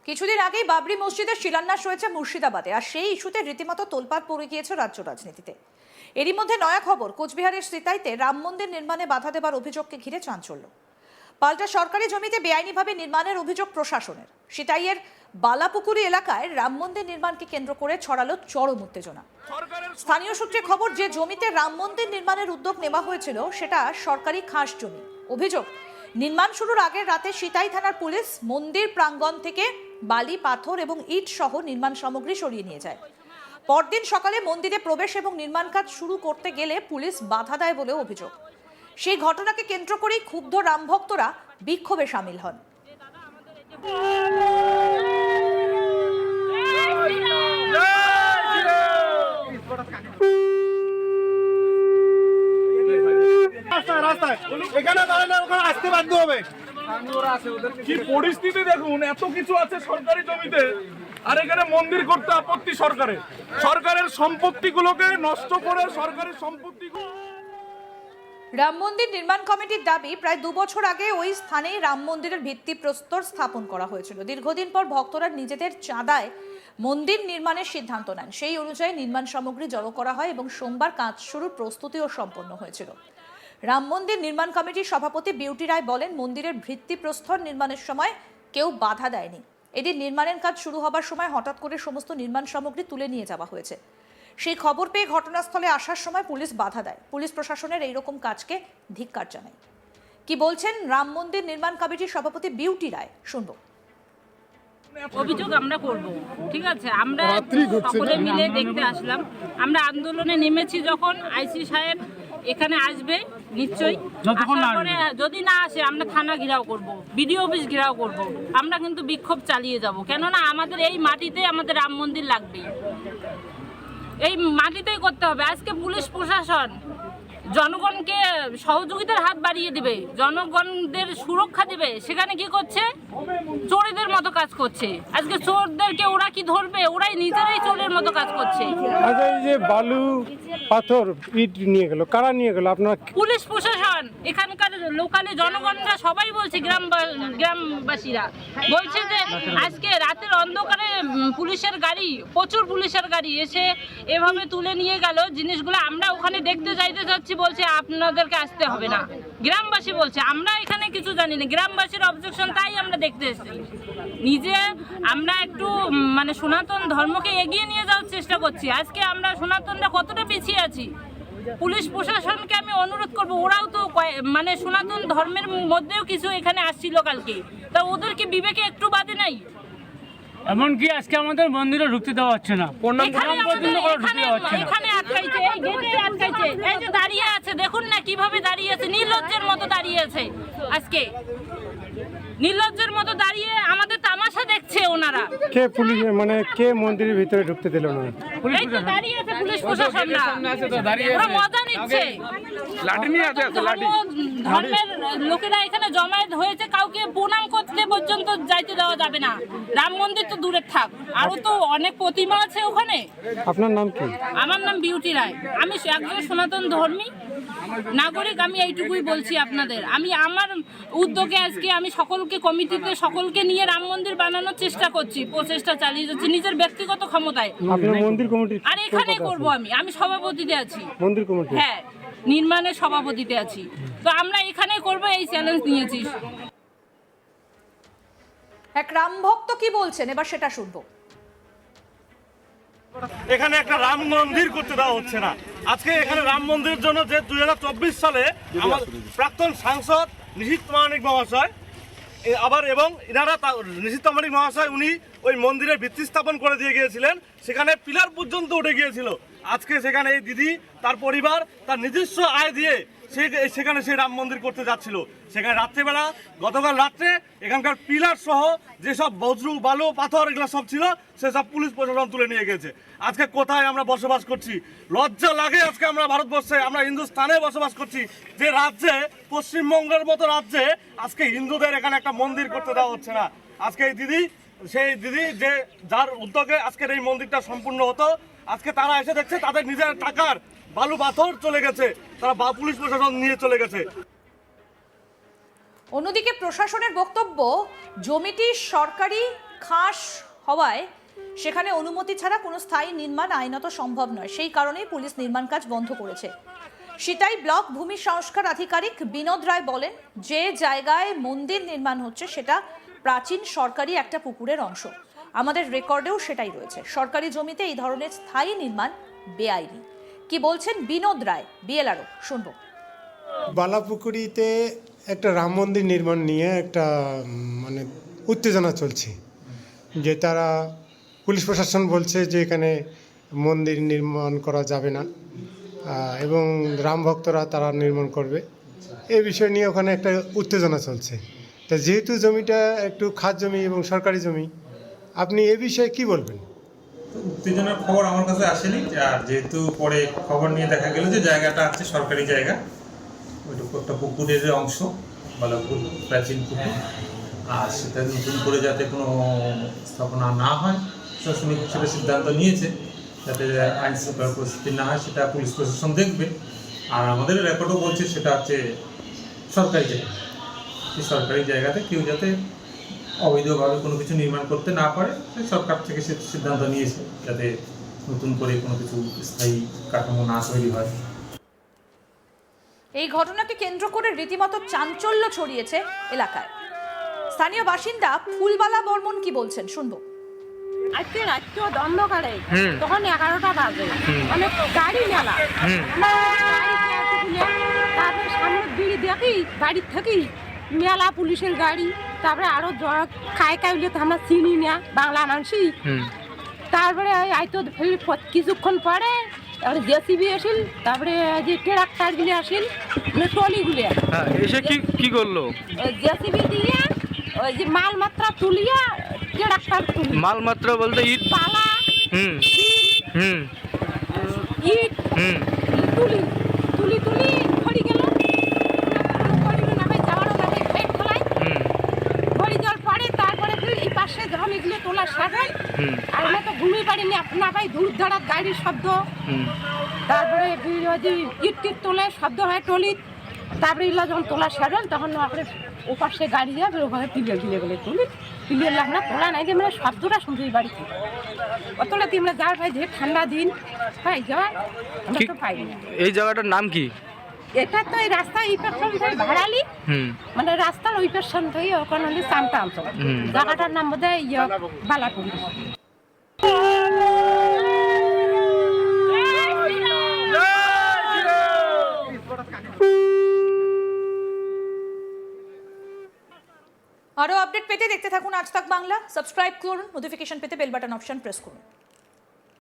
কিছুদিন আগেই বাবরি মসজিদের শিলান্যাস হয়েছে মুর্শিদাবাদে, আর সেই ইস্যুতে রীতিমতো তোলপাড় পড়ে গিয়েছে রাজ্য রাজনীতিতে। এরই মধ্যে নয়া খবর, কোচবিহারের সিতাইতে রাম মন্দির নির্মাণে বাধা দেবার অভিযোগকে ঘিরে চাঞ্চল্য। পাল্টা সরকারি জমিতে বেআইনিভাবে নির্মাণের অভিযোগ প্রশাসনের। সিতাইয়ের বালাপুকুরি এলাকায় রাম মন্দির নির্মাণকে কেন্দ্র করে ছড়ালো চরম উত্তেজনা। স্থানীয় সূত্রে খবর, যে জমিতে রাম মন্দির নির্মাণের উদ্যোগ নেওয়া হয়েছিল সেটা সরকারি খাস জমি। অভিযোগ, নির্মাণ শুরুর আগের রাতে সিতাই থানার পুলিশ মন্দির প্রাঙ্গণ থেকে বালি, পাথর এবং ইট সহ নির্মাণ সামগ্রী সরিয়ে নিয়ে যায়। পরদিন সকালে মন্দিরে প্রবেশ এবং নির্মাণ কাজ শুরু করতে গেলে পুলিশ বাধা দেয় বলেও অভিযোগ। সেই ঘটনাকে কেন্দ্র করেই ক্ষুব্ধ রাম ভক্তরা বিক্ষোভে সামিল হন। কি পরিস্থিতি দেখুন, এত কিছু আছে সরকারি জমিতে, আর এখানে মন্দির করতে আপত্তি সরকারের সম্পত্তিগুলোকে নষ্ট করে সরকারের সম্পত্তি। রাম মন্দির নির্মাণ কমিটির দাবি, প্রায় 2 বছর আগে ওই স্থানেই রাম মন্দিরের ভিত্তিপ্রস্তর স্থাপন করা হয়েছিল। দীর্ঘদিন পর ভক্তরা নিজেদের চাঁদায় মন্দির নির্মাণের সিদ্ধান্ত নেন। সেই অনুযায়ী নির্মাণ সামগ্রী জড়ো করা হয় এবং সোমবার কাজ শুরুর প্রস্তুতিও সম্পন্ন হয়েছিল। রাম মন্দির নির্মাণ কমিটির সভাপতি বিউটি রায় বলেন, মন্দিরের ভিত্তিপ্রস্তর নির্মাণের সময় কেউ বাধা দেয়নি। এদিন নির্মাণের কাজ শুরু হবার সময় হঠাৎ করে সমস্ত নির্মাণ সামগ্রী তুলে নিয়ে যাওয়া হয়েছে। সেই খবর পেয়ে ঘটনাস্থলে আসার সময় পুলিশ বাধা দেয়। পুলিশ প্রশাসনের এইরকম কাজকে ধিক্কার জানায়। কি বলছেন রাম মন্দির নির্মাণ কমিটির সভাপতি বিউটি রায়, শুনবো। অভিযোগ আমরা করব, ঠিক আছে? আমরা সকলে মিলে দেখতে আসলাম। আমরা আন্দোলনে নেমেছি যখন আইসি সাহেব এখানে আসবে নিশ্চয়ই, যদি না আসে আমরা থানা ঘেরাও করব, বিডিও অফিস ঘেরাও করব। আমরা কিন্তু বিক্ষোভ চালিয়ে যাব, কেননা আমাদের এই মাটিতে আমাদের রাম মন্দির লাগবে, এই মাটিতেই করতে হবে। আজকে পুলিশ প্রশাসন জনগণকে সহযোগিতার হাত বাড়িয়ে দিবে, জনগণদের সুরক্ষা দিবে, সেখানে কি করছে? চোরেদের মতো কাজ করছে। আজকে চোরদেরকে ওরা কি ধরবে? ওরাই নিজেরাই চোরের মতো কাজ করছে। আচ্ছা, এই যে বালু, পাথর, ইট নিয়ে গেল, কারা নিয়ে গেল? আপনার পুলিশ প্রশাসন, এখানকার লোকালে জনগণরা সবাই বলছে, গ্রামবাসীরা বলছে যে আজকে রাতের অন্ধকারে পুলিশের গাড়ি, প্রচুর পুলিশের গাড়ি এসে এভাবে তুলে নিয়ে গেল জিনিসগুলো। আমরা ওখানে দেখতে যাইতে চাচ্ছি, বলছে আপনাদেরকে আসতে হবে না। গ্রামবাসী বলছে, আমরা এখানে কিছু জানি না, গ্রামবাসীর অবজেকশন, তাই আমরা দেখতে এসেছি। নিজে আমরা একটু মানে সনাতন ধর্মকে এগিয়ে নিয়ে যাওয়ার চেষ্টা করছি। আজকে আমরা সনাতনরা কতটা পিছিয়ে আছি। পুলিশ প্রশাসনকে আমি অনুরোধ করব, ওরাও তো মানে সনাতন ধর্মের মধ্যেও কিছু এখানে আসছিল কালকে, তা ওদের কি বিবেকে একটু বাদে নাই? এমনকি আজকে আমাদের মন্দিরে ঢুকতে দেওয়া হচ্ছে না, এখানে আটকাইছে, এই গেটে আটকাইছে। এই যে দাঁড়িয়ে আছে, দেখুন না কিভাবে দাঁড়িয়ে আছে, নির্লজ্জের মতো দাঁড়িয়ে আছে। আজকে নির্লজ্জের মতো দাঁড়িয়ে আমাদের তামাশা দেখছে ওনারা। কে পুলিশ, মানে কে মন্দিরের ভিতরে ঢুকতে দিল না? এই তো দাঁড়িয়ে আছে পুলিশ প্রশাসনরা, ওরা মজা নিচ্ছে। ধর্মের লোকেরা এখানে জমায়েত হয়েছে, কাউকে প্রণাম করতে পর্যন্ত যাইতে দেওয়া যাবে না। রাম মন্দির তো দূরে থাক, আরো তো অনেক প্রতিমা আছে ওখানে। আপনার নাম কি? আমার নাম বিউটি রায়, আমি একজন সনাতন ধর্মী নাগরিক। আমি এইটুকুই বলছি আপনাদের, আমি আমার উদ্যোগে আজকে আমি সকলকে, কমিটিতে সকলকে নিয়ে রাম মন্দির বানানোর চেষ্টা করছি, প্রচেষ্টা চালিয়ে যাচ্ছি নিজের ব্যক্তিগত ক্ষমতায়। আপনার মন্দির কমিটি? আর এখানেই করব, আমি সভাপতিতে আছি। মন্দির কমিটি? হ্যাঁ, নির্মাণের সভাপতিতে আছি। তো আমরা এখানেই করব, এই চ্যালেঞ্জ নিয়েছি। এক রাম ভক্ত কি বলছেন, এবার সেটা শুনবো। এখানে একটা রাম মন্দির করতে দেওয়া হচ্ছে না। আজকে এখানে রাম মন্দিরের জন্য যে 2024 সালে আমার প্রাক্তন সাংসদ নিশীথ মানিক মহাশয় আবার এবং ইনারা নিশীথ মানিক মহাশয় উনি ওই মন্দিরের ভিত্তি স্থাপন করে দিয়ে গিয়েছিলেন, সেখানে পিলার পর্যন্ত উঠে গিয়েছিল। আজকে সেখানে এই দিদি, তার পরিবার তার নিজস্ব আয় দিয়ে সেখানে সেই রাম মন্দির করতে যাচ্ছিল। সেখানে রাত্রেবেলা, গতকাল রাত্রে এখানকার পিলার সহ যেসব বজ্র, বালু, পাথর এগুলো সব ছিল, সেসব পুলিশ প্রশাসন তুলে নিয়ে গেছে। আজকে কোথায় আমরা বসবাস করছি? লজ্জা লাগে। আজকে আমরা ভারতবর্ষে, আমরা হিন্দুস্তানে বসবাস করছি, যে রাজ্যে, পশ্চিমবঙ্গের মতো রাজ্যে আজকে হিন্দুদের এখানে একটা মন্দির করতে দেওয়া হচ্ছে না। আজকে এই দিদি, সেই দিদি যে যার উদ্যোগে আজকের এই মন্দিরটা সম্পূর্ণ হতো, আজকে তারা এসে দেখছে তাদের নিজের টাকার বালু পাথর চলে গেছে, তারা পুলিশ প্রশাসন নিয়ে চলে গেছে। অন্যদিকে প্রশাসনের বক্তব্য, জমিটি সরকারি খাস হওয়ায় সেখানে অনুমতি ছাড়া কোনো স্থায়ী নির্মাণ আইনত সম্ভব নয়। সেই কারণেই পুলিশ নির্মাণ কাজ বন্ধ করেছে। সিতাই ব্লক ভূমি সংস্কার আধিকারিক বিনোদ রায় বলেন, যে জায়গায় মন্দির নির্মাণ হচ্ছে সেটা প্রাচীন সরকারি একটা পুকুরের অংশ। আমাদের রেকর্ডেও সেটাই রয়েছে। সরকারি জমিতে এই ধরনের স্থায়ী নির্মাণ বেআইনি। কি বলছেন বিনোদ রায়, বিএলআরও, শুনবো। বালাপুকুরিতে একটা রাম মন্দির নির্মাণ নিয়ে একটা মানে উত্তেজনা চলছে, যে তারা পুলিশ প্রশাসন বলছে যে এখানে মন্দির নির্মাণ করা যাবে না এবং রাম ভক্তরা তারা নির্মাণ করবে। এই বিষয় নিয়ে ওখানে একটা উত্তেজনা চলছে। তা যেহেতু জমিটা একটু খাস জমি এবং সরকারি জমি, আপনি এ বিষয়ে কি বলবেন? উত্তেজনার খবর আমার কাছে আসেনি, আর যেহেতু পরে খবর নিয়ে দেখা গেল যে জায়গাটা আছে সরকারি জায়গা, ওইটুকু একটা পুকুরের অংশ, বালাপুর প্রাচীন পুকুর, আর সেটা নতুন করে যাতে কোনো স্থাপনা না হয় প্রশাসনিক হিসেবে সিদ্ধান্ত নিয়েছে, যাতে আইন শৃঙ্খলা পরিস্থিতি না হয় সেটা পুলিশ প্রশাসন দেখবে। আর আমাদের রেকর্ডও বলছে সেটা হচ্ছে সরকারি জায়গা, সেই সরকারি জায়গাতে কেউ যাতে অবৈধভাবে কোনো কিছু নির্মাণ করতে না পারে, সরকার থেকে সে সিদ্ধান্ত নিয়েছে যাতে নতুন করে কোনো কিছু স্থায়ী কাঠামো না তৈরি হয়। এই ঘটনাকে কেন্দ্র করে রীতিমতো চাঞ্চল্য ছড়িয়েছে এলাকায়। স্থানীয় বাসিন্দা ফুলবালা বর্মন কি বলছেন, শুনবো। আজকে রাত্রি অন্ধকারে তখন 11টা বাজে, অনেক গাড়ি মেলা, তারপরে সামনে বিড়ি দেখি বাড়ির থেকে মেলা পুলিশের গাড়ি, তারপরে আরো খাই খাইলে তো আমরা চিনি না বাংলা মানুষই। তারপরে আইতো কিছুক্ষণ পরে তারপরে জেসিবি আসিল, তারপরে যে ট্রাক্টর গুলি আসিল, ট্রলিগুলি এসে কি করলো? জেসিবি দিয়ে ওই যে মালমাত্রা তুলিয়া ট্রাক্টর তুলি, মালমাত্রা বলতে ইট, পালা, ইট তুলি তুলি তুলি খড়ি গেল, খড়ি নামে যাওয়ারও নামে ফেট খোলায়, খড়ি যাওয়ার পরে তারপরে এই পাশে যখন এগুলো তোলা স্টার্ট হয়, আর আমরা তো ঘুমিয়ে পারি না পাই, দূর ধারার গাড়ির শব্দ, তারপরে ইট টিট তোলে শব্দ হয় টলি, তারপরে এগুলো যখন তোলা স্টার্ট হল তখন আপনি ও পাশে গাড়ি যাবে, ওখানে পিলিয়ে গেলে তুলি পিলিয়ে লাগ না তোলা নাই যে মানে শব্দটা শুনছি বাড়িতে অতটা দিয়ে আমরা যাওয়ার পাই, যে ঠান্ডা দিন হয় যাওয়ার আমরা তো পাই না। এই জায়গাটার নাম কি? এটা তো এই রাস্তা এই পেছন থেকে ভাড়ালি, মানে রাস্তার ওই পেছন থেকে ওখানে হলে চামটা অঞ্চল, জায়গাটার নাম বোধ হয় বালাপুরি। আরো আপডেট পেতে দেখতে থাকুন আজ তাক বাংলা। সাবস্ক্রাইব করুন, নোটিফিকেশন পেতে বেল বাটন অপশন প্রেস করুন।